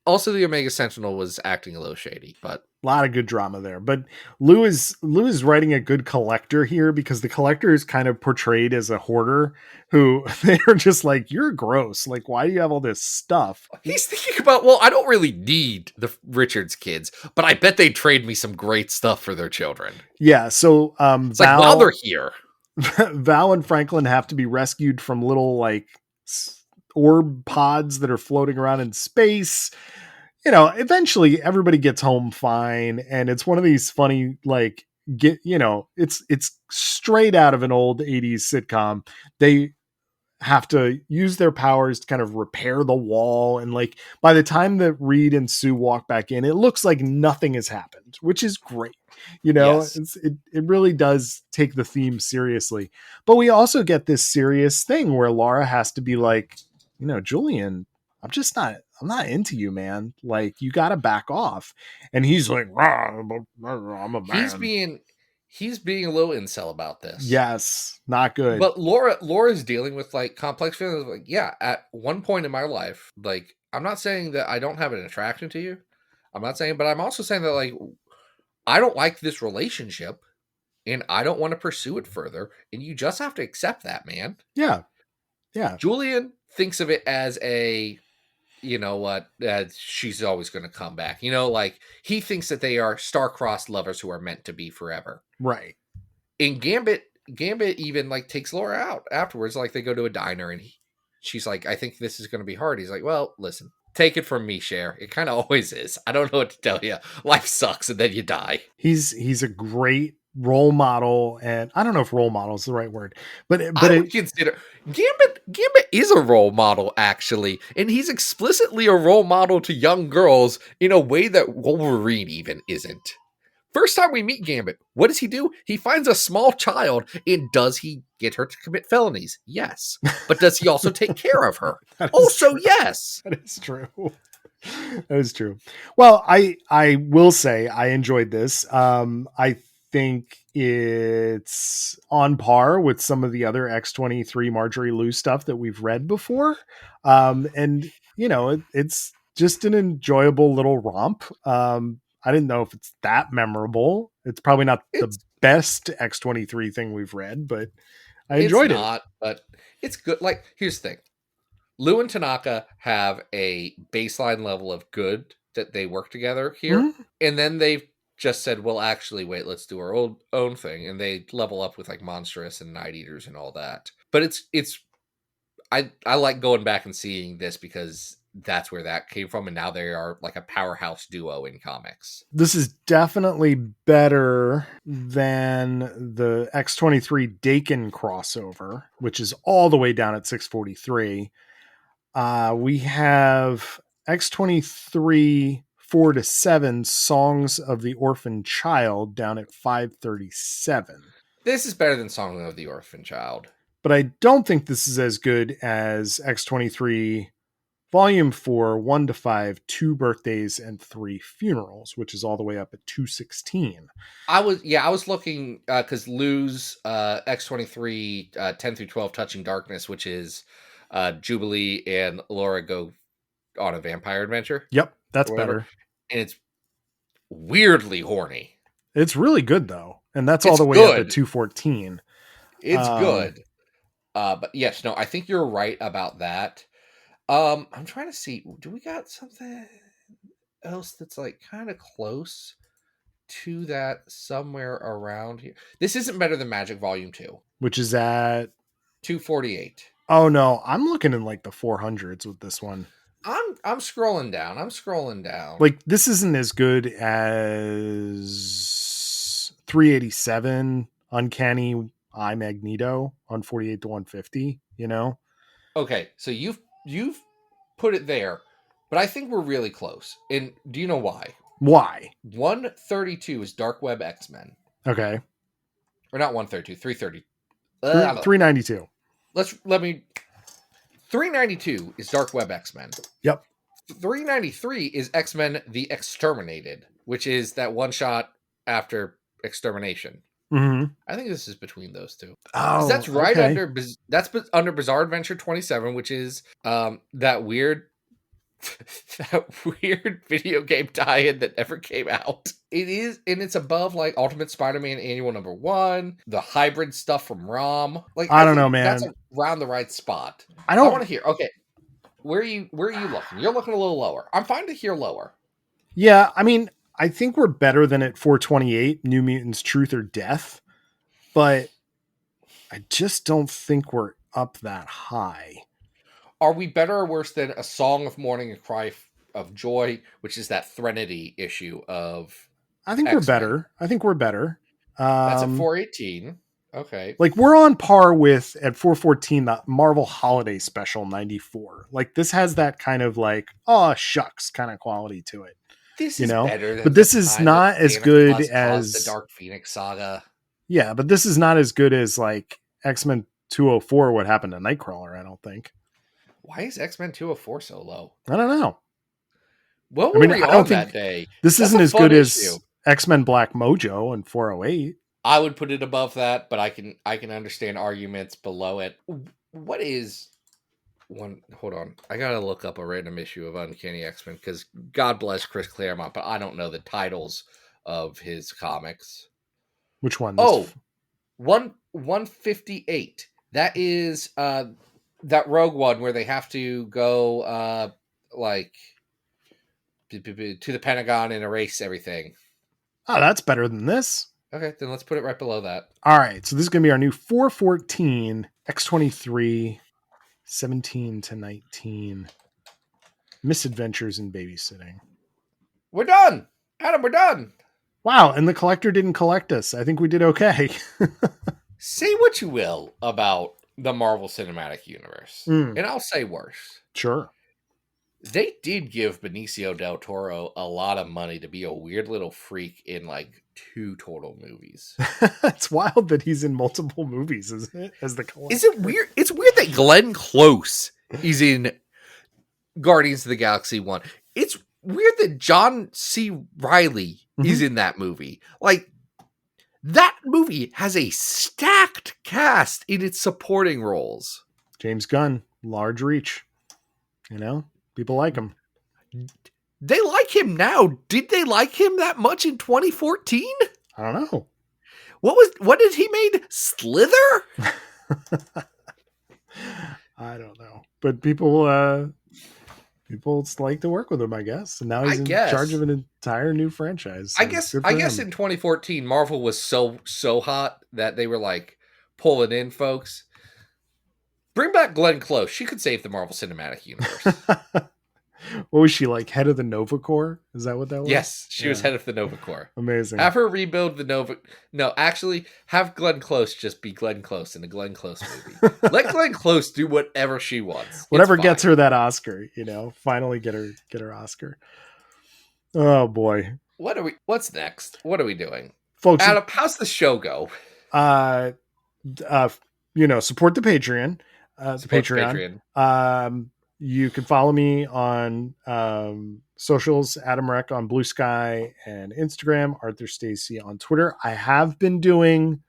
Also, the Omega Sentinel was acting a little shady, but a lot of good drama there. But Lou is writing a good Collector here, because the Collector is kind of portrayed as a hoarder who they're just like, you're gross. Like, why do you have all this stuff? He's thinking about, well, I don't really need the Richards kids, but I bet they'd trade me some great stuff for their children. Yeah. So it's Val, like, while they're here, Val and Franklin have to be rescued from little like orb pods that are floating around in space. Eventually everybody gets home fine. And it's one of these funny, like, it's straight out of an old 80s sitcom. They have to use their powers to kind of repair the wall. And like, by the time that Reed and Sue walk back in, it looks like nothing has happened, which is great. Yes. It really does take the theme seriously. But we also get this serious thing where Laura has to be like, Julian, I'm not into you, man. Like, you got to back off. And he's like, I'm a man. He's being a little incel about this. Yes. Not good. But Laura's dealing with like complex feelings. Like, yeah, at one point in my life, like, I'm not saying that I don't have an attraction to you. I'm not saying, but I'm also saying that, like, I don't like this relationship. and I don't want to pursue it further. And you just have to accept that, man. Yeah. Yeah. Julian thinks of it as a, you know what, she's always going to come back. You know, like he thinks that they are star-crossed lovers who are meant to be forever. Right. And Gambit even like takes Laura out afterwards. Like they go to a diner and she's like, I think this is going to be hard. He's like, well, listen, take it from me, Cher. It kind of always is. I don't know what to tell you. Life sucks and then you die. He's a great role model, and I don't know if role model is the right word, but I would consider Gambit is a role model, actually, and he's explicitly a role model to young girls in a way that Wolverine even isn't. First time we meet Gambit, what does he do? He finds a small child, and does he get her to commit felonies? Yes. But does he also take care of her? Also, true. yes. That is true. That is true. Well, I will say I enjoyed this. I think it's on par with some of the other X-23 Marjorie Liu stuff that we've read before. And you know, it's just an enjoyable little romp. I didn't know if it's that memorable. It's probably not the best X-23 thing we've read, but I enjoyed it. It's not, but it's good. Like, here's the thing. Liu and Tanaka have a baseline level of good that they work together here. Mm-hmm. And then they've just said, well, actually, wait, let's do our own thing. And they level up with like Monstrous and Night Eaters and all that. But I like going back and seeing this because that's where that came from. And now they are like a powerhouse duo in comics. This is definitely better than the X-23 Dakin crossover, which is all the way down at 643. We have X-23 4-7 Songs of the Orphan Child down at 537. This is better than Song of the Orphan Child. But I don't think this is as good as X-23 Volume 4, 1-5, 2 Birthdays and 3 Funerals, which is all the way up at 216. I was looking because Lou's X-23 10 through 12 Touching Darkness, which is Jubilee and Laura go on a vampire adventure. Yep, that's better. And it's weirdly horny. It's really good, though. And that's all the way up at 214. It's good. But yes, no, I think you're right about that. I'm trying to see, do we got something else that's like kind of close to that somewhere around here? This isn't better than Magic Volume 2. Which is at 248. Oh no, I'm looking in like the 400s with this one. I'm scrolling down. Like this isn't as good as 387 Uncanny I Magneto on 48 to 150, you know? Okay, so you've put it there, but I think we're really close. And do you know why? Why? 132 is Dark Web X-Men. Okay. Or not 132, 330. 392. 392 is Dark Web X-Men. Yep. 393 is X-Men The Exterminated, which is that one shot after Extermination. Mm-hmm. I think this is between those two. Oh, that's right. Okay. Under Bizarre Adventure 27, which is that weird video game tie-in that never came out. It is, and it's above like Ultimate Spider-Man Annual #1, the hybrid stuff from ROM. Like I don't know, man. That's around the right spot. I want to hear. Okay, where are you looking? You're looking a little lower. I'm fine to hear lower. Yeah, I mean, I think we're better than at 428, New Mutants Truth or Death, but I just don't think we're up that high. Are we better or worse than A Song of Mourning, A Cry of Joy, which is that Threnody issue of I think X-Men? we're better. That's at 418. Okay. Like we're on par with at 414 the Marvel Holiday Special 94. Like this has that kind of like, oh shucks kind of quality to it. This is better than but this is not as good as the Dark Phoenix saga. Yeah, but this is not as good as like X-Men 204 What Happened to Nightcrawler, I don't think. Why is X-Men 204 so low? I don't know. What were we on that day? This isn't as good as X-Men Black Mojo and 408. I would put it above that, but I can understand arguments below it. What is one? Hold on, I gotta look up a random issue of Uncanny X-Men because God bless Chris Claremont, but I don't know the titles of his comics. Which one? Oh, 158. That is that Rogue One where they have to go like to the Pentagon and erase everything. Oh, that's better than this. Okay, then let's put it right below that. All right, so this is going to be our new 414 X-23 17 to 19 Misadventures in Babysitting. We're done. Adam, we're done. Wow, and the collector didn't collect us. I think we did okay. Say what you will about the Marvel Cinematic Universe, and I'll say worse. Sure. They did give Benicio del Toro a lot of money to be a weird little freak in like 2 total movies. It's wild that he's in multiple movies, isn't it? As the collector. Is it weird? It's weird that Glenn Close is in Guardians of the Galaxy 1. It's weird that John C. Reilly is in that movie. Like, that movie has a stacked cast in its supporting roles. James Gunn, large reach. You know, people like him. They like him now. Did they like him that much in 2014? I don't know. What did he made? Slither? I don't know. But people like to work with him, I guess. And now he's in charge of an entire new franchise. So I guess in 2014, Marvel was so hot that they were like, pull it in, folks. Bring back Glenn Close. She could save the Marvel Cinematic Universe. What was she, like, head of the Nova Corps? Is that what that was? Yes, she was head of the Nova Corps. Amazing. Have her rebuild the Nova. No, actually, have Glenn Close just be Glenn Close in a Glenn Close movie. Let Glenn Close do whatever she wants. Whatever gets her that Oscar, you know. Finally get her Oscar. Oh boy. What's next? What are we doing? Folks, Adam, how's the show go? Support the Patreon. Patreon. You can follow me on socials, Adam Rec on Blue Sky and Instagram, Arthur Stacy on Twitter. I have been doing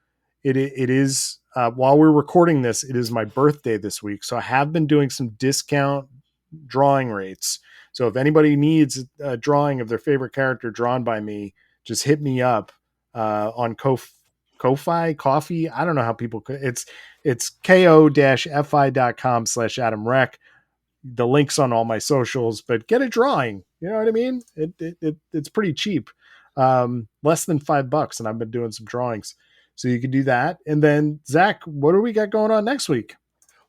it. It is while we're recording this, it is my birthday this week. So I have been doing some discount drawing rates. So if anybody needs a drawing of their favorite character drawn by me, just hit me up on Ko-Fi, Coffee. I don't know how people could. It's ko-fi.com/Adam Rec. The link's on all my socials, but get a drawing. You know what I mean? It's pretty cheap. Less than $5, and I've been doing some drawings. So you can do that. And then, Zach, what do we got going on next week?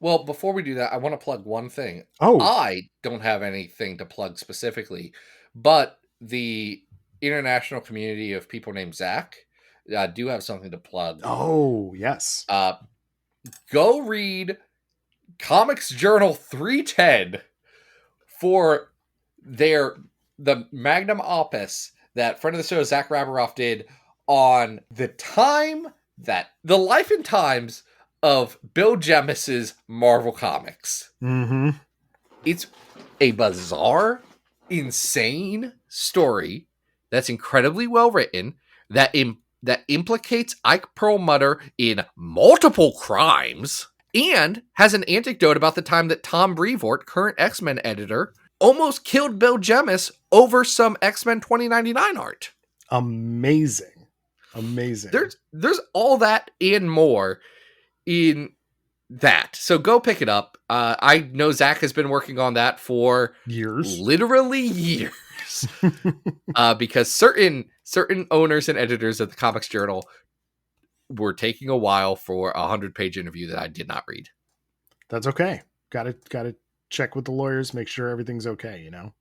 Well, before we do that, I want to plug one thing. Oh. I don't have anything to plug specifically, but the international community of people named Zach do have something to plug. Oh, yes. Go read Comics Journal 310 for the magnum opus that friend of the show Zach Raberoff did on the life and times of Bill Jemis's Marvel Comics. Mm-hmm. It's a bizarre, insane story that's incredibly well written, that implicates Ike Perlmutter in multiple crimes, and has an anecdote about the time that Tom Brevoort, current X-Men editor, almost killed Bill Jemis over some X-Men 2099 art. Amazing. There's all that and more in that. So go pick it up. I know Zach has been working on that for years. Literally years. Because certain owners and editors of the Comics Journal were taking a while for a 100-page interview that I did not read. That's okay. Got to check with the lawyers, make sure everything's okay, you know?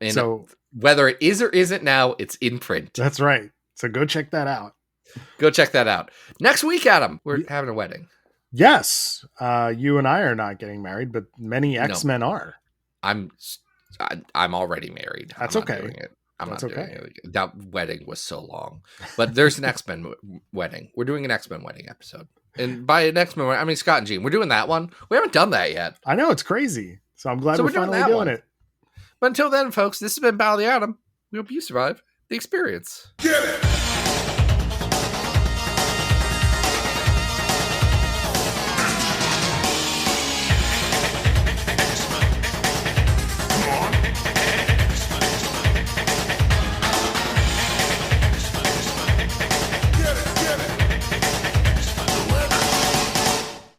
And so whether it is or isn't now, it's in print. That's right. So go check that out. Go check that out. Next week, Adam, we're having a wedding. Yes. You and I are not getting married, but many X-Men are. I'm already married. That's okay. I'm not doing it. That wedding was so long. But there's an X-Men wedding. We're doing an X-Men wedding episode. And by an X-Men wedding, I mean Scott and Jean. We're doing that one. We haven't done that yet. I know, it's crazy. So I'm glad we're finally doing it. But until then, folks, this has been Battle of the Atom. We hope you survive the experience. Get it!